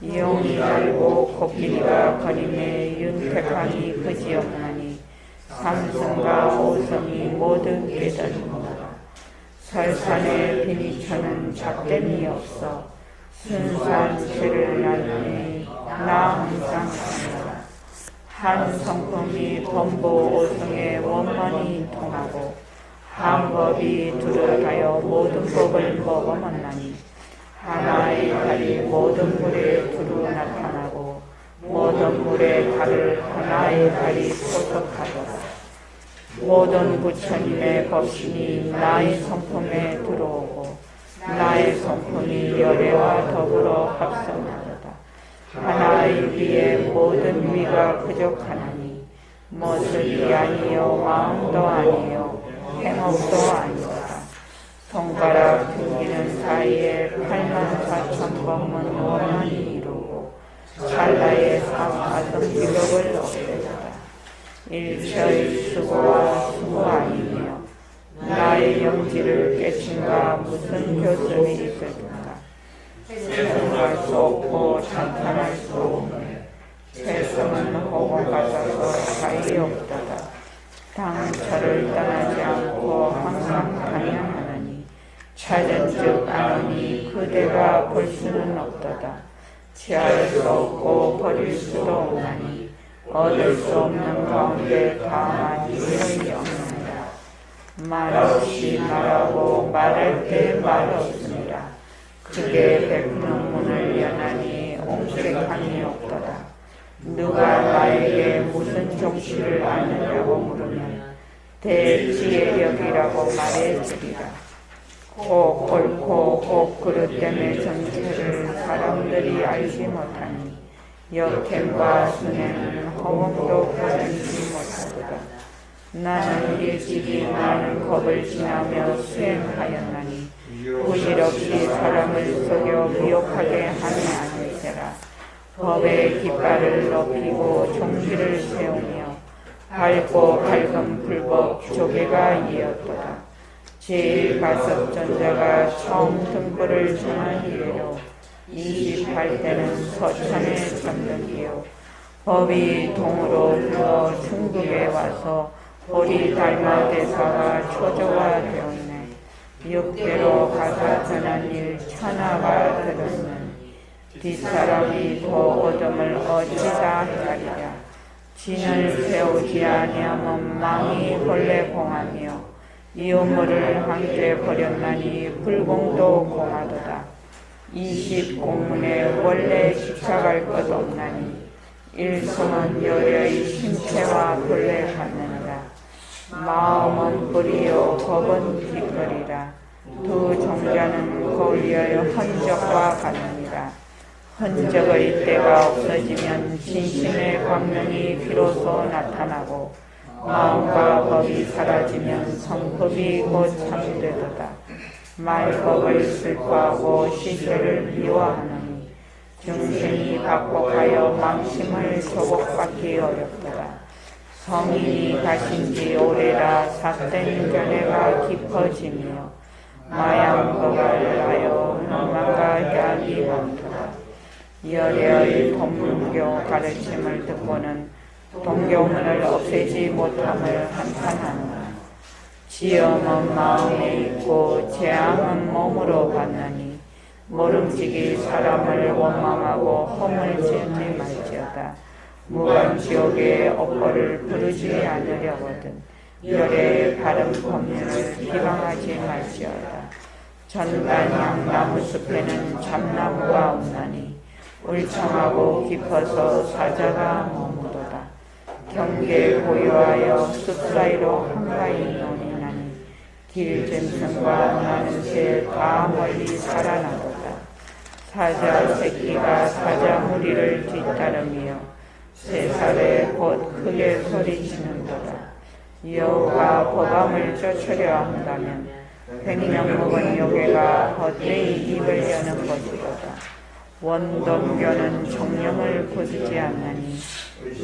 이용이 달고 코끼리가 거림에 윤택함이 그지없나니 삼성과 오성이 모두 깨달은다. 설산의 비니처는 잡됨이 없어 순수한 죄를 나누니 나 항상 하노라. 한 성품이 범보 오성에 원만히 통하고 한 법이 두려하여 모든 법을 먹어먹나니 하나의 달이 모든 물에 두루 나타나고 모든 물에 달을 하나의 달이 포석하더라. 모든 부처님의 법신이 나의 성품에 들어오고 나의 성품이 열애와 더불어 합성하도다. 하나의 위에 모든 위가 부족하나니 모습이 아니요 마음도 아니요 행업도 아니오다. 손가락 등기는 사이에 84,000법문 원만히 이루고 찰나의 가슴기력을 없애도다. 일체의 수고와 수고 아니며 나의 영지를 깨친가 무슨 교습이 있을까. 생각할 수 없고 찬탄할 수 없네. 세상은 호공 같아서 가히 없도다. 당처를 떠나지 않고 항상 단양하느니 찾은 즉 아노니 그대가 볼 수는 없도다. 취할 수 없고 버릴 수도 없나니 얻을 수 없는 가운데 다만 이름이 없느니라. 말없이 말하고 말할 때 말 없습니다. 그게 베푸는 문을 여나니 옹색함이 없도다. 누가 나에게 무슨 종씨를 아느냐고 물으면 대지혜력이라고 말해주리라. 꼭 옳고 꼭 그릇됨의 정체를 사람들이 알지 못하니 역행과 순행은 허공도 보내지 못하도다. 나는 일찍이 많은 겁을 지나며 수행하였나니 부질없이 사람을 속여 미혹하게 하지 않을세라. 법의 깃발을 높이고 종기를 세우며 밝고 밝은 불법 조계가 이었도다. 제1가섭전자가 처음 등불을 전한 이래로 28대는 서천에 잠들기요 법이 동으로 불어 중국에 와서 보리 달마 대사가 초조화되었네. 6대로 가사 전한 일 천하가 들었는 뒷사람이 더 얻음을 어찌다 하리랴. 진을 세우지 아니하면 망이 본래 공하며 이우물을 한데 버렸나니 불공도 공하도다. 20공문에 원래 집착할 것 없나니 일성은 열의 심체와 본래 갖느니라. 마음은 뿌리요 법은 뒷거리라. 두 종자는 거울여의 흔적과 같느니라. 흔적의 때가 없어지면 진심의 광명이 비로소 나타나고 마음과 법이 사라지면 성법이 곧 참되도다. 말법을 슬퍼하고 시세를 미워하느니 중생이 박복하여 망심을 조복받기 어렵도다. 성인이 가신 지 오래라 삿된 견해가 깊어지며 마양법을 하여 흑망과 약이 많도다. 열애의 법문교 가르침을 듣고는 동교문을 없애지 못함을 한탄하노라. 지엄은 마음에 있고 재앙은 몸으로 받나니 모름지기 사람을 원망하고 험을 짓지 말지어다. 무간지옥의 업보를 부르지 않으려거든 열애의 바른 법문을 비방하지 말지어다. 전단양 나무숲에는 참나무가 없나니 울창하고 깊어서 사자가 머무도다. 경계 고요하여 숲 사이로 한가히 논이나니 길짐승과 나는 새 다 멀리 살아나도다. 사자 새끼가 사자 무리를 뒤따르며 새살에 곧 크게 소리치는도다. 여우가 법암을 쫓으려 한다면 100명 먹은 요괴가 헛되이 입을 여는 것이로다. 원동교는 정령을 굳지 않나니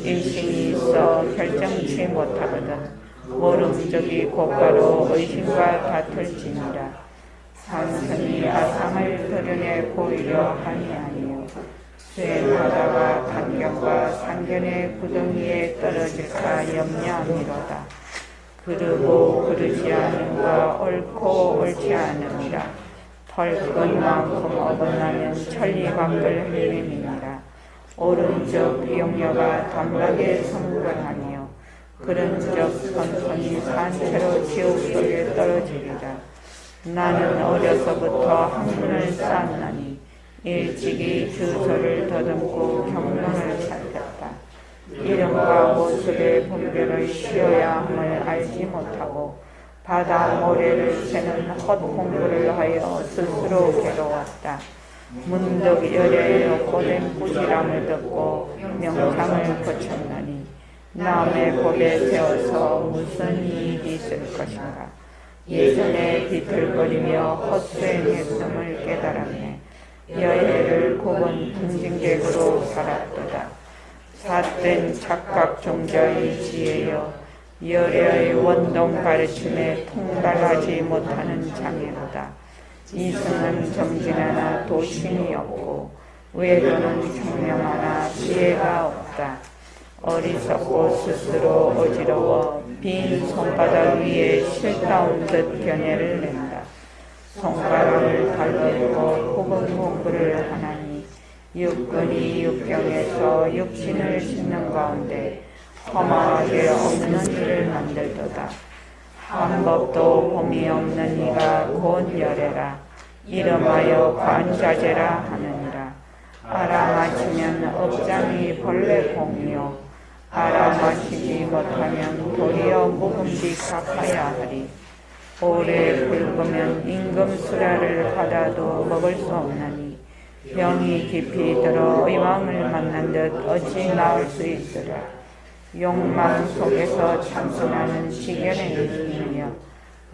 일심이 있어 결정치 못하거든 모름적이 곧바로 의심과 다툴지니라. 상승이 아상을 드러내 보이려 하니 아니요 수행하다가 간경과 상견의 구덩이에 떨어질까 염려함이로다. 그르고 그르지 않음과 옳고 옳지 않음이라. 털큰 만큼 어긋나면 천리밖을 헤매미니라. 오른쪽 비용녀가 담락에 성불하며 그른적 선선이 산채로 지옥 속에 떨어지리라. 나는 어려서부터 학문을 쌓았나니 일찍이 주소를 더듬고 경문을 살폈다. 이름과 모습의 분별을 쉬어야 함을 알지 못하고 바다 모래를 새는 헛공부를 하여 스스로 괴로웠다. 문득 열애의 고된 꾸지람을 듣고 명상을 거쳤나니 남의 법에 세워서 무슨 이익이 있을 것인가. 예전에 비틀거리며 헛수행했음을 깨달았네. 열애를 굽은 궁징객으로 살았도다. 삿된 착각 종자의 지혜여, 열애의 원동 가르침에 통달하지 못하는 장애로다. 이승은 정진하나 도심이 없고 외도는 총명하나 지혜가 없다. 어리석고 스스로 어지러워 빈 손바닥 위에 실다운 듯 견해를 낸다. 손가락을 달들고 혹은 공부를 하나니 육근이 육경에서 육신을 싣는 가운데 허망하게 없는 일을 만들도다. 한 법도 봄이 없는 이가 곧 열애라. 이름하여 관자재라 하느니라. 알아맞히면 업장이 벌레 공이요 알아맞히지 못하면 도리어 묵은비 갚아야 하리. 오래 긁으면 임금수라를 받아도 먹을 수 없나니 병이 깊이 들어 의왕을 만난 듯 어찌 나을 수 있으랴. 욕망 속에서 참선하는 지견의 힘이며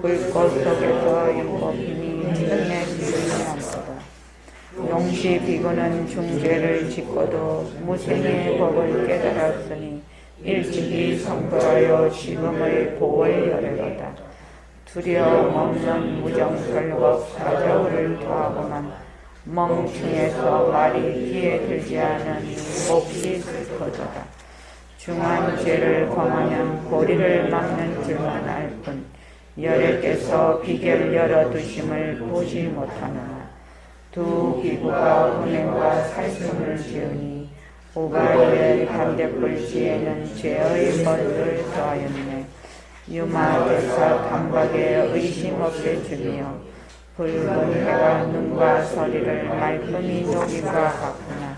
불꽃 속에서 율법이니 끝내주지 않도다. 용시 비구는 중죄를 짓고도 무생의 법을 깨달았으니 일찍이 성불하여 지금의 복을 열애로다. 두려움 없는 무정설법 사저울을 더하고만 멍충에서 말이 귀에 들지 않은 몹시 슬퍼도다. 중한 죄를 범하면 고리를 막는 줄만 알 뿐 열애께서 비결 열어두심을 보지 못하느나 두 기구가 은행과 살숨을 지으니 우가리의 반대불지에는 죄의 벌을 더하였네. 유마대사 단박에 의심 없게 주며 붉은 해가 눈과 서리를 말끔히 녹임과 같구나.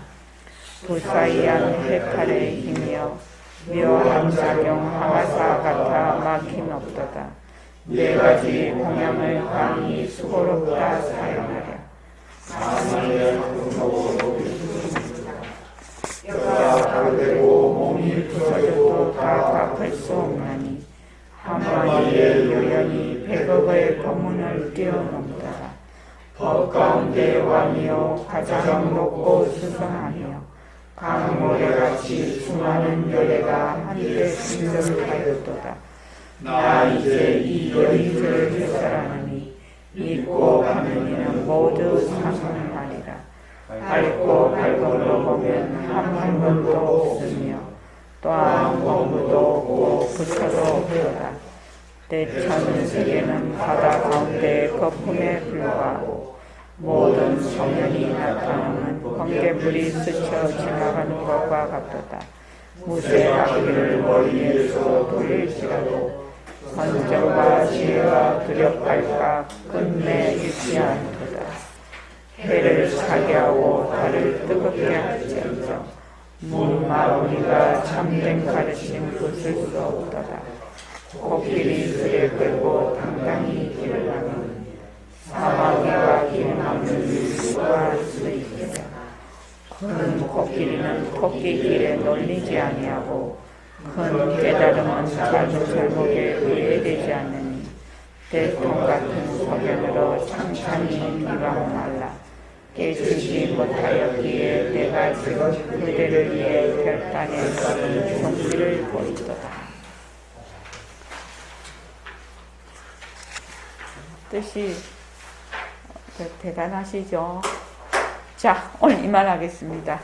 부사이한 해탈의 힘이여 묘한 작용 하마사 같아 막힘없도다. 네 가지 공양을 강히 수고롭다 사용하랴. 뼈가 가르되고 몸이 부서져도 다 갚을 수 없나니 한마디의 요연이 백억의 법문을 뛰어넘더라. 법 가운데 왕이요 가장 높고 수성하며 강모래같이 수많은 열애가 한데 진정하였도다. 나 이제 이 열의를 해설하느니 믿고 가는 이는 모두 상응하리라. 밝고 밝음으로 보면 한 번도 없으며 또한 공부도 없고 부처도 없도다. 대천 세계는 바다 가운데 거품에 불과하고 모든 소면이 나타나는 번개불이 스쳐 지나가는 것과 같도다. 무쇠바퀴를 머리에서 돌릴지라도 선정과 지혜가 두렵할까 끝내 잃지 않도다. 해를 차게 하고 달을 뜨겁게 할지언정 무마우리가 참된 가르침 부술 수 없도다. 코끼리 들에 끌고 당당히 길을 가면 사마귀와 길 막는 수가 할 수 있겠다. 큰 코끼리는 토끼 길에 놀리지 아니하고 큰 깨달음은 작은 잘못에 의뢰되지 않으니 대통 같은 소견으로 창찬히 비방 말라. 깨치지 못하였기에 내가 지금 그대를 위해 결단에 서는 종기를 보이도다. 뜻이 대단하시죠? 자, 오늘 이만 하겠습니다.